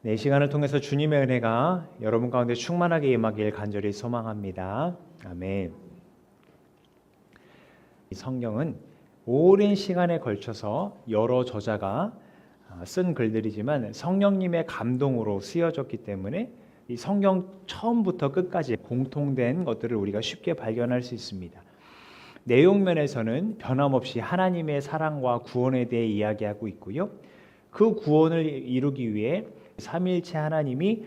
네, 이 시간을 통해서 주님의 은혜가 여러분 가운데 충만하게 임하길 간절히 소망합니다. 아멘. 이 성경은 오랜 시간에 걸쳐서 여러 저자가 쓴 글들이지만 성령님의 감동으로 쓰여졌기 때문에 이 성경 처음부터 끝까지 공통된 것들을 우리가 쉽게 발견할 수 있습니다. 내용 면에서는 변함없이 하나님의 사랑과 구원에 대해 이야기하고 있고요. 그 구원을 이루기 위해 삼위일체 하나님이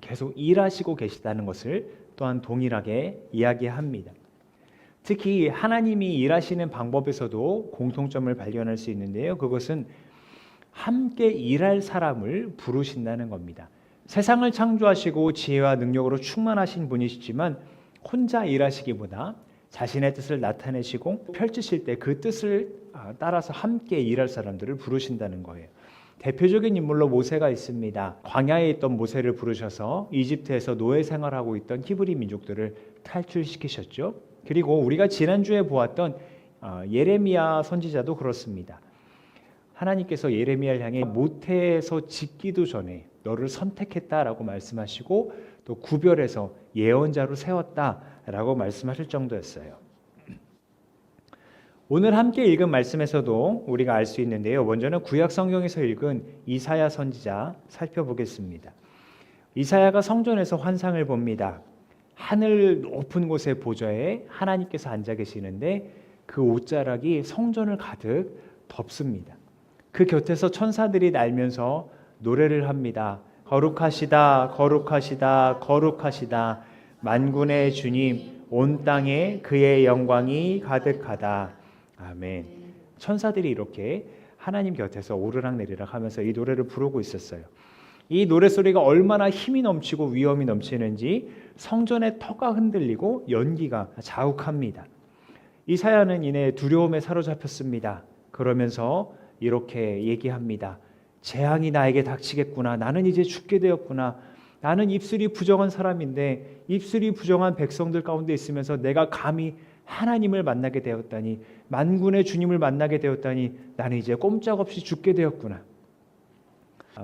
계속 일하시고 계시다는 것을 또한 동일하게 이야기합니다. 특히 하나님이 일하시는 방법에서도 공통점을 발견할 수 있는데요. 그것은 함께 일할 사람을 부르신다는 겁니다. 세상을 창조하시고 지혜와 능력으로 충만하신 분이시지만 혼자 일하시기보다 자신의 뜻을 나타내시고 펼치실 때 그 뜻을 따라서 함께 일할 사람들을 부르신다는 거예요. 대표적인 인물로 모세가 있습니다. 광야에 있던 모세를 부르셔서 이집트에서 노예 생활하고 있던 히브리 민족들을 탈출시키셨죠. 그리고 우리가 지난주에 보았던 예레미야 선지자도 그렇습니다. 하나님께서 예레미야를 향해 모태에서 짓기도 전에 너를 선택했다라고 말씀하시고 또 구별해서 예언자로 세웠다라고 말씀하실 정도였어요. 오늘 함께 읽은 말씀에서도 우리가 알 수 있는데요. 먼저는 구약 성경에서 읽은 이사야 선지자 살펴보겠습니다. 이사야가 성전에서 환상을 봅니다. 하늘 높은 곳의 보좌에 하나님께서 앉아 계시는데 그 옷자락이 성전을 가득 덮습니다. 그 곁에서 천사들이 날면서 노래를 합니다. 거룩하시다, 거룩하시다, 거룩하시다. 만군의 주님, 온 땅에 그의 영광이 가득하다. 아멘. 천사들이 이렇게 하나님 곁에서 오르락내리락 하면서 이 노래를 부르고 있었어요. 이 노래소리가 얼마나 힘이 넘치고 위엄이 넘치는지 성전의 터가 흔들리고 연기가 자욱합니다. 이사야는 이내 두려움에 사로잡혔습니다. 그러면서 이렇게 얘기합니다. 재앙이 나에게 닥치겠구나. 나는 이제 죽게 되었구나. 나는 입술이 부정한 사람인데 입술이 부정한 백성들 가운데 있으면서 내가 감히 하나님을 만나게 되었다니, 만군의 주님을 만나게 되었다니 나는 이제 꼼짝없이 죽게 되었구나.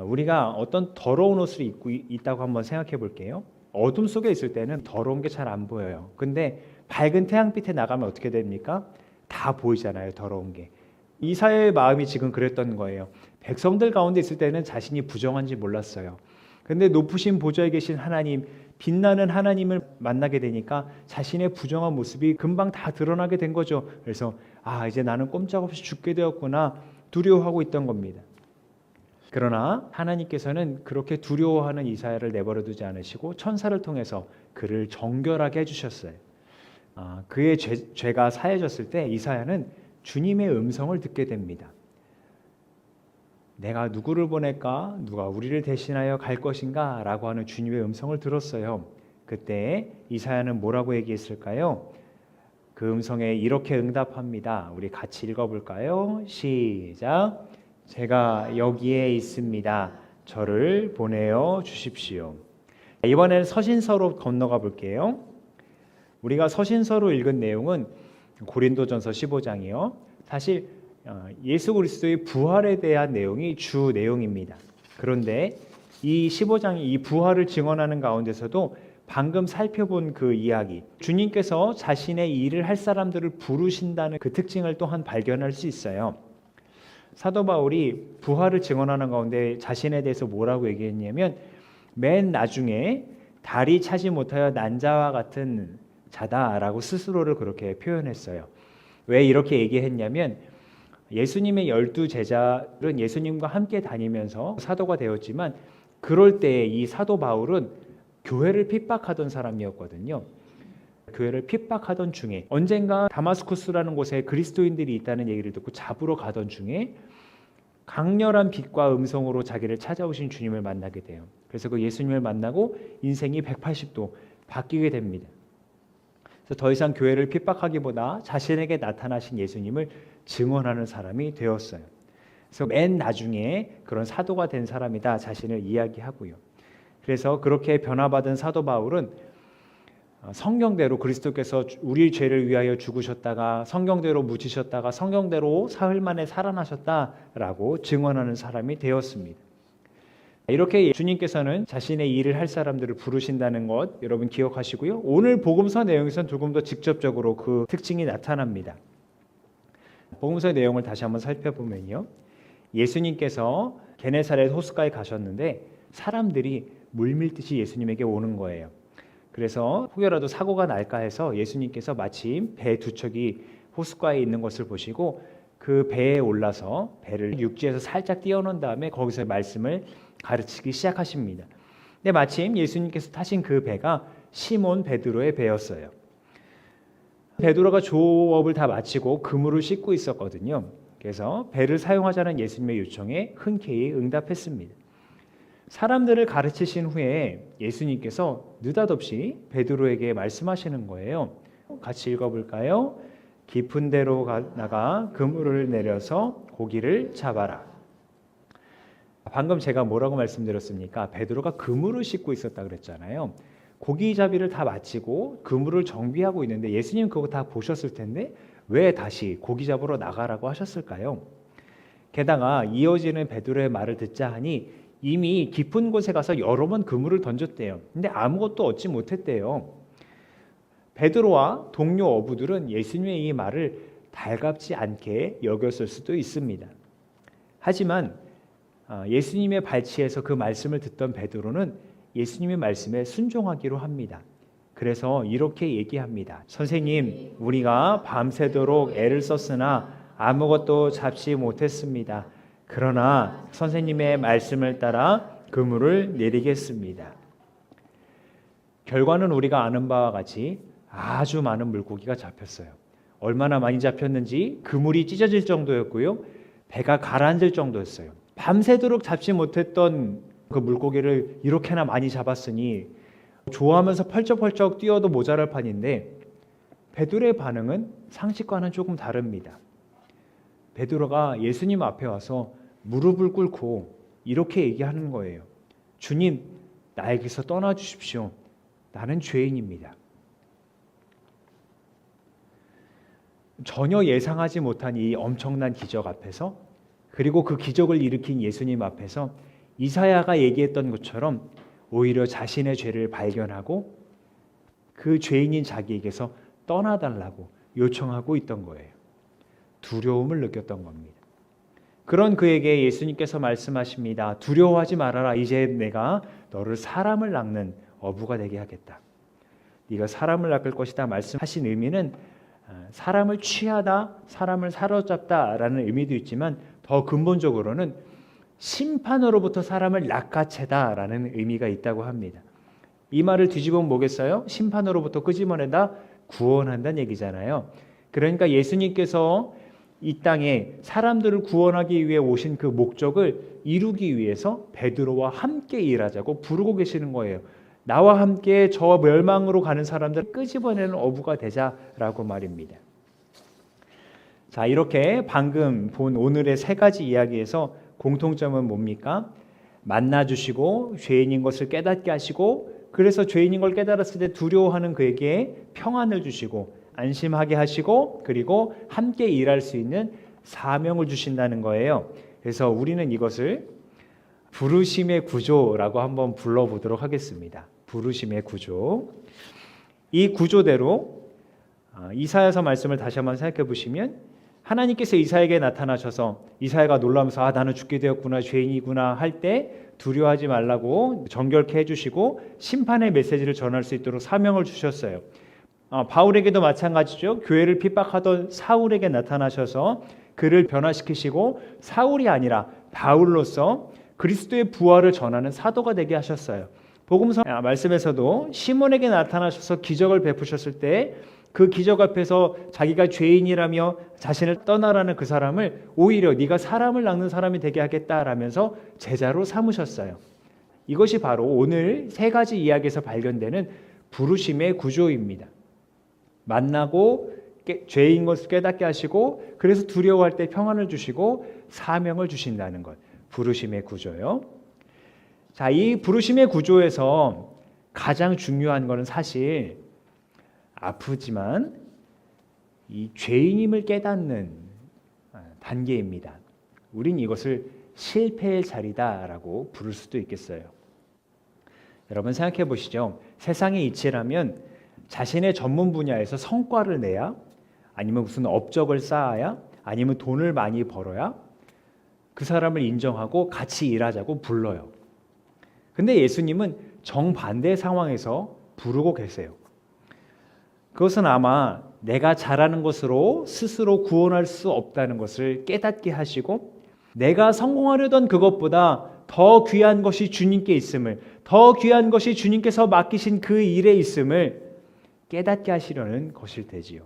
우리가 어떤 더러운 옷을 입고 있다고 한번 생각해 볼게요. 어둠 속에 있을 때는 더러운 게 잘 안 보여요. 근데 밝은 태양빛에 나가면 어떻게 됩니까? 다 보이잖아요, 더러운 게. 이사야의 마음이 지금 그랬던 거예요. 백성들 가운데 있을 때는 자신이 부정한지 몰랐어요. 근데 높으신 보좌에 계신 하나님, 빛나는 하나님을 만나게 되니까 자신의 부정한 모습이 금방 다 드러나게 된 거죠. 그래서 이제 나는 꼼짝없이 죽게 되었구나 두려워하고 있던 겁니다. 그러나 하나님께서는 그렇게 두려워하는 이사야를 내버려 두지 않으시고 천사를 통해서 그를 정결하게 해주셨어요. 그의 죄가 사해졌을 때 이사야는 주님의 음성을 듣게 됩니다. 내가 누구를 보낼까? 누가 우리를 대신하여 갈 것인가? 라고 하는 주님의 음성을 들었어요. 그때 이사야는 뭐라고 얘기했을까요? 그 음성에 이렇게 응답합니다. 우리 같이 읽어볼까요? 시작. 제가 여기에 있습니다. 저를 보내어 주십시오. 이번에는 서신서로 건너가 볼게요. 우리가 서신서로 읽은 내용은 고린도전서 15장이요. 사실 예수 그리스도의 부활에 대한 내용이 주 내용입니다. 그런데 이 15장이 이 부활을 증언하는 가운데서도 방금 살펴본 그 이야기, 주님께서 자신의 일을 할 사람들을 부르신다는 그 특징을 또한 발견할 수 있어요. 사도 바울이 부활을 증언하는 가운데 자신에 대해서 뭐라고 얘기했냐면 맨 나중에 달이 차지 못하여 난자와 같은 자다라고 스스로를 그렇게 표현했어요. 왜 이렇게 얘기했냐면 예수님의 12제자들은 예수님과 함께 다니면서 사도가 되었지만 그럴 때 이 사도 바울은 교회를 핍박하던 사람이었거든요. 교회를 핍박하던 중에 언젠가 다마스쿠스라는 곳에 그리스도인들이 있다는 얘기를 듣고 잡으러 가던 중에 강렬한 빛과 음성으로 자기를 찾아오신 주님을 만나게 돼요. 그래서 그 예수님을 만나고 인생이 180도 바뀌게 됩니다. 그래서 더 이상 교회를 핍박하기보다 자신에게 나타나신 예수님을 증언하는 사람이 되었어요. 그래서 맨 나중에 그런 사도가 된 사람이다 자신을 이야기하고요. 그래서 그렇게 변화받은 사도 바울은 성경대로 그리스도께서 우리 죄를 위하여 죽으셨다가 성경대로 묻히셨다가 성경대로 사흘 만에 살아나셨다라고 증언하는 사람이 되었습니다. 이렇게 주님께서는 자신의 일을 할 사람들을 부르신다는 것 여러분 기억하시고요. 오늘 복음서 내용에서는 조금 더 직접적으로 그 특징이 나타납니다. 복음서의 내용을 다시 한번 살펴보면요. 예수님께서 게네사렛 호숫가에 가셨는데 사람들이 물밀듯이 예수님에게 오는 거예요. 그래서 혹여라도 사고가 날까 해서 예수님께서 마침 배 두 척이 호숫가에 있는 것을 보시고 그 배에 올라서 배를 육지에서 살짝 띄워놓은 다음에 거기서 말씀을 가르치기 시작하십니다. 근데 마침 예수님께서 타신 그 배가 시몬 베드로의 배였어요. 베드로가 조업을 다 마치고 그물을 씻고 있었거든요. 그래서 배를 사용하자는 예수님의 요청에 흔쾌히 응답했습니다. 사람들을 가르치신 후에 예수님께서 느닷없이 베드로에게 말씀하시는 거예요. 같이 읽어볼까요? 깊은 데로 나가 그물을 내려서 고기를 잡아라. 방금 제가 뭐라고 말씀드렸습니까? 베드로가 그물을 씻고 있었다 그랬잖아요. 고기잡이를 다 마치고 그물을 정비하고 있는데 예수님 그거 다 보셨을 텐데 왜 다시 고기 잡으러 나가라고 하셨을까요? 게다가 이어지는 베드로의 말을 듣자 하니 이미 깊은 곳에 가서 여러 번 그물을 던졌대요. 근데 아무것도 얻지 못했대요. 베드로와 동료 어부들은 예수님의 이 말을 달갑지 않게 여겼을 수도 있습니다. 하지만 예수님의 발치에서 그 말씀을 듣던 베드로는 예수님의 말씀에 순종하기로 합니다. 그래서 이렇게 얘기합니다. 선생님, 우리가 밤새도록 애를 썼으나 아무것도 잡지 못했습니다. 그러나 선생님의 말씀을 따라 그물을 내리겠습니다. 결과는 우리가 아는 바와 같이 아주 많은 물고기가 잡혔어요. 얼마나 많이 잡혔는지 그물이 찢어질 정도였고요. 배가 가라앉을 정도였어요. 밤새도록 잡지 못했던 그 물고기를 이렇게나 많이 잡았으니 좋아하면서 펄쩍펄쩍 뛰어도 모자랄 판인데 베드로의 반응은 상식과는 조금 다릅니다. 베드로가 예수님 앞에 와서 무릎을 꿇고 이렇게 얘기하는 거예요. 주님, 나에게서 떠나주십시오. 나는 죄인입니다. 전혀 예상하지 못한 이 엄청난 기적 앞에서 그리고 그 기적을 일으킨 예수님 앞에서 이사야가 얘기했던 것처럼 오히려 자신의 죄를 발견하고 그 죄인인 자기에게서 떠나달라고 요청하고 있던 거예요. 두려움을 느꼈던 겁니다. 그런 그에게 예수님께서 말씀하십니다. 두려워하지 말아라. 이제 내가 너를 사람을 낚는 어부가 되게 하겠다. 네가 사람을 낚을 것이다 말씀하신 의미는 사람을 취하다, 사람을 사로잡다라는 의미도 있지만 더 근본적으로는 심판으로부터 사람을 낚아채다라는 의미가 있다고 합니다. 이 말을 뒤집으면 뭐겠어요? 심판으로부터 끄집어내다, 구원한다는 얘기잖아요. 그러니까 예수님께서 이 땅에 사람들을 구원하기 위해 오신 그 목적을 이루기 위해서 베드로와 함께 일하자고 부르고 계시는 거예요. 나와 함께 저 멸망으로 가는 사람들을 끄집어내는 어부가 되자라고 말입니다. 자, 이렇게 방금 본 오늘의 세 가지 이야기에서 공통점은 뭡니까? 만나주시고 죄인인 것을 깨닫게 하시고 그래서 죄인인 걸 깨달았을 때 두려워하는 그에게 평안을 주시고 안심하게 하시고 그리고 함께 일할 수 있는 사명을 주신다는 거예요. 그래서 우리는 이것을 부르심의 구조라고 한번 불러보도록 하겠습니다. 부르심의 구조. 이 구조대로 이사야서 말씀을 다시 한번 생각해 보시면 하나님께서 이사야에게 나타나셔서 이사야가 놀라면서 나는 죽게 되었구나 죄인이구나 할 때 두려워하지 말라고 정결케 해주시고 심판의 메시지를 전할 수 있도록 사명을 주셨어요. 바울에게도 마찬가지죠. 교회를 핍박하던 사울에게 나타나셔서 그를 변화시키시고 사울이 아니라 바울로서 그리스도의 부활을 전하는 사도가 되게 하셨어요. 복음서 말씀에서도 시몬에게 나타나셔서 기적을 베푸셨을 때 그 기적 앞에서 자기가 죄인이라며 자신을 떠나라는 그 사람을 오히려 네가 사람을 낚는 사람이 되게 하겠다라면서 제자로 삼으셨어요. 이것이 바로 오늘 세 가지 이야기에서 발견되는 부르심의 구조입니다. 만나고 죄인 것을 깨닫게 하시고 그래서 두려워할 때 평안을 주시고 사명을 주신다는 것. 부르심의 구조요. 자, 이 부르심의 구조에서 가장 중요한 것은 사실 아프지만 이 죄인임을 깨닫는 단계입니다. 우린 이것을 실패의 자리다라고 부를 수도 있겠어요. 여러분 생각해 보시죠. 세상의 이치라면 자신의 전문 분야에서 성과를 내야, 아니면 무슨 업적을 쌓아야, 아니면 돈을 많이 벌어야 그 사람을 인정하고 같이 일하자고 불러요. 근데 예수님은 정반대 상황에서 부르고 계세요. 그것은 아마 내가 잘하는 것으로 스스로 구원할 수 없다는 것을 깨닫게 하시고, 내가 성공하려던 그것보다 더 귀한 것이 주님께 있음을, 더 귀한 것이 주님께서 맡기신 그 일에 있음을 깨닫게 하시려는 것일 테지요.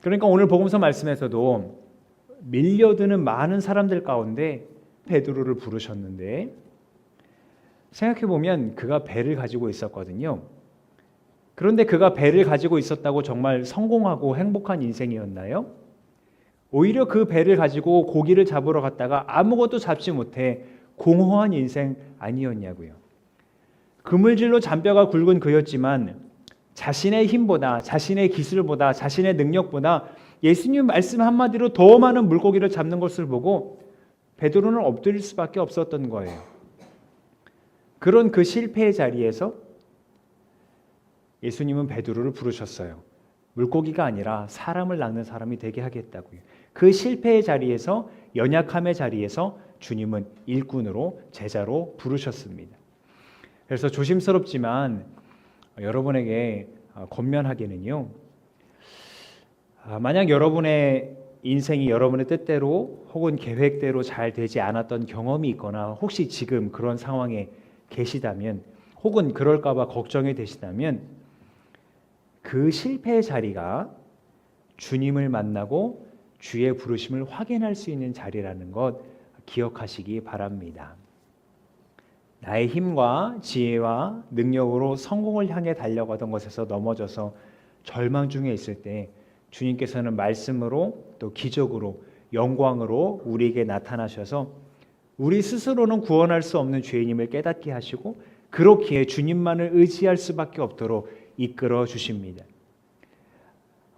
그러니까 오늘 복음서 말씀에서도 밀려드는 많은 사람들 가운데 베드로를 부르셨는데, 생각해보면 그가 배를 가지고 있었거든요. 그런데 그가 배를 가지고 있었다고 정말 성공하고 행복한 인생이었나요? 오히려 그 배를 가지고 고기를 잡으러 갔다가 아무것도 잡지 못해 공허한 인생 아니었냐고요. 그물질로 잔뼈가 굵은 그였지만 자신의 힘보다, 자신의 기술보다, 자신의 능력보다 예수님 말씀 한마디로 더 많은 물고기를 잡는 것을 보고 베드로는 엎드릴 수밖에 없었던 거예요. 그런 그 실패의 자리에서 예수님은 베드로를 부르셨어요. 물고기가 아니라 사람을 낚는 사람이 되게 하겠다고요. 그 실패의 자리에서, 연약함의 자리에서 주님은 일꾼으로, 제자로 부르셨습니다. 그래서 조심스럽지만 여러분에게 권면하기는요, 만약 여러분의 인생이 여러분의 뜻대로 혹은 계획대로 잘 되지 않았던 경험이 있거나 혹시 지금 그런 상황에 계시다면, 혹은 그럴까 봐 걱정이 되시다면, 그 실패의 자리가 주님을 만나고 주의 부르심을 확인할 수 있는 자리라는 것 기억하시기 바랍니다. 나의 힘과 지혜와 능력으로 성공을 향해 달려가던 것에서 넘어져서 절망 중에 있을 때 주님께서는 말씀으로, 또 기적으로, 영광으로 우리에게 나타나셔서 우리 스스로는 구원할 수 없는 죄인임을 깨닫게 하시고, 그렇기에 주님만을 의지할 수밖에 없도록 이끌어 주십니다.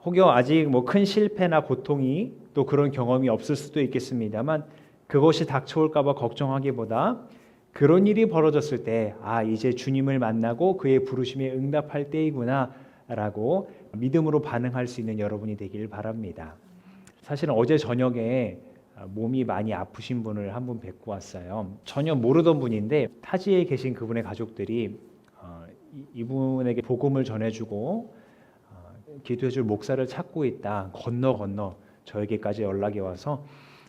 혹여 아직 큰 실패나 고통이, 또 그런 경험이 없을 수도 있겠습니다만, 그것이 닥쳐올까 봐 걱정하기보다 그런 일이 벌어졌을 때 이제 주님을 만나고 그의 부르심에 응답할 때이구나 라고 믿음으로 반응할 수 있는 여러분이 되길 바랍니다. 사실은 어제 저녁에 몸이 많이 아프신 분을 한 분 뵙고 왔어요. 전혀 모르던 분인데 타지에 계신 그분의 가족들이 이분에게 복음을 전해주고 기도해줄 목사를 찾고 있다, 건너 저에게까지 연락이 와서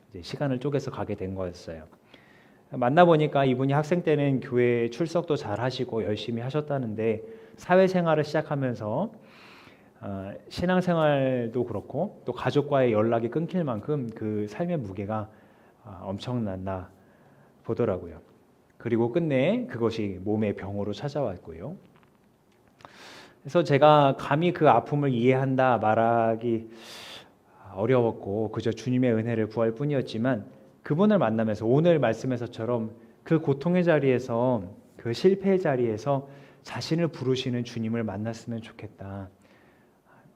이제 시간을 쪼개서 가게 된 거였어요. 만나보니까 이분이 학생 때는 교회 출석도 잘 하시고 열심히 하셨다는데, 사회생활을 시작하면서 신앙생활도 그렇고 또 가족과의 연락이 끊길 만큼 그 삶의 무게가 엄청났나 보더라고요. 그리고 끝내 그것이 몸의 병으로 찾아왔고요. 그래서 제가 감히 그 아픔을 이해한다 말하기 어려웠고 그저 주님의 은혜를 구할 뿐이었지만, 그분을 만나면서 오늘 말씀에서처럼 그 고통의 자리에서, 그 실패의 자리에서 자신을 부르시는 주님을 만났으면 좋겠다.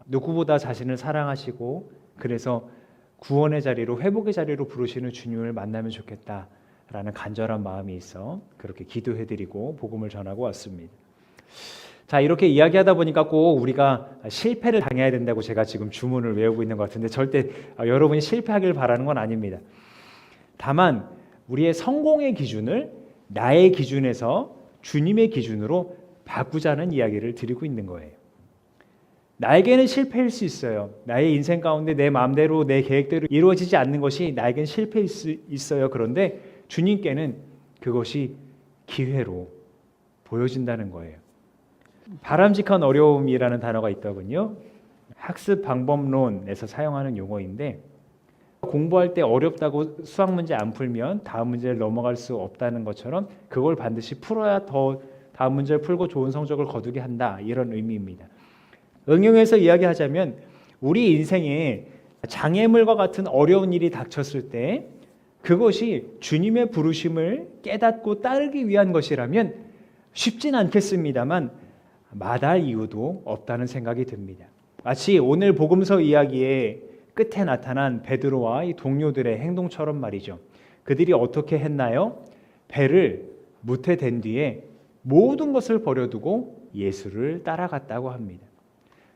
누구보다 자신을 사랑하시고 그래서 구원의 자리로, 회복의 자리로 부르시는 주님을 만나면 좋겠다라는 간절한 마음이 있어 그렇게 기도해드리고 복음을 전하고 왔습니다. 자, 이렇게 이야기하다 보니까 꼭 우리가 실패를 당해야 된다고 제가 지금 주문을 외우고 있는 것 같은데, 절대 여러분이 실패하길 바라는 건 아닙니다. 다만 우리의 성공의 기준을 나의 기준에서 주님의 기준으로 바꾸자는 이야기를 드리고 있는 거예요. 나에게는 실패일 수 있어요. 나의 인생 가운데 내 마음대로, 내 계획대로 이루어지지 않는 것이 나에겐 실패일 수 있어요. 그런데 주님께는 그것이 기회로 보여진다는 거예요. 바람직한 어려움이라는 단어가 있더군요. 학습 방법론에서 사용하는 용어인데, 공부할 때 어렵다고 수학 문제 안 풀면 다음 문제를 넘어갈 수 없다는 것처럼 그걸 반드시 풀어야 더 다음 문제를 풀고 좋은 성적을 거두게 한다, 이런 의미입니다. 응용해서 이야기하자면 우리 인생에 장애물과 같은 어려운 일이 닥쳤을 때 그것이 주님의 부르심을 깨닫고 따르기 위한 것이라면 쉽진 않겠습니다만 마다할 이유도 없다는 생각이 듭니다. 마치 오늘 복음서 이야기의 끝에 나타난 베드로와 이 동료들의 행동처럼 말이죠. 그들이 어떻게 했나요? 배를 무태 댄 뒤에 모든 것을 버려두고 예수를 따라갔다고 합니다.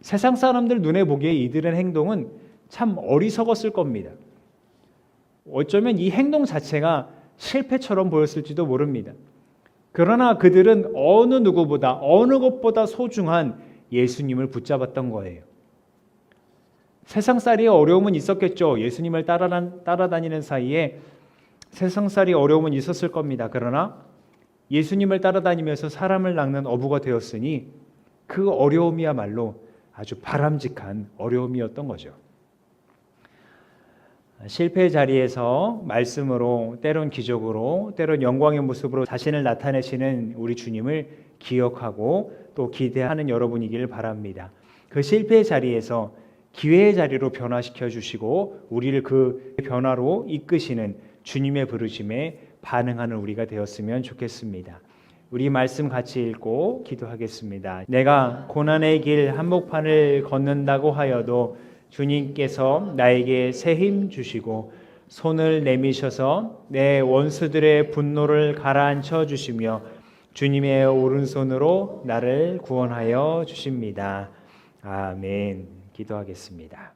세상 사람들 눈에 보기에 이들의 행동은 참 어리석었을 겁니다. 어쩌면 이 행동 자체가 실패처럼 보였을지도 모릅니다. 그러나 그들은 어느 누구보다 어느 것보다 소중한 예수님을 붙잡았던 거예요. 세상살이의 어려움은 있었겠죠. 예수님을 따라다니는 사이에 세상살이 어려움은 있었을 겁니다. 그러나 예수님을 따라다니면서 사람을 낚는 어부가 되었으니 그 어려움이야말로 아주 바람직한 어려움이었던 거죠. 실패의 자리에서 말씀으로, 때론 기적으로, 때론 영광의 모습으로 자신을 나타내시는 우리 주님을 기억하고 또 기대하는 여러분이기를 바랍니다. 그 실패의 자리에서 기회의 자리로 변화시켜 주시고 우리를 그 변화로 이끄시는 주님의 부르심에 반응하는 우리가 되었으면 좋겠습니다. 우리 말씀 같이 읽고 기도하겠습니다. 내가 고난의 길 한복판을 걷는다고 하여도 주님께서 나에게 새 힘 주시고 손을 내미셔서 내 원수들의 분노를 가라앉혀 주시며 주님의 오른손으로 나를 구원하여 주십니다. 아멘. 기도하겠습니다.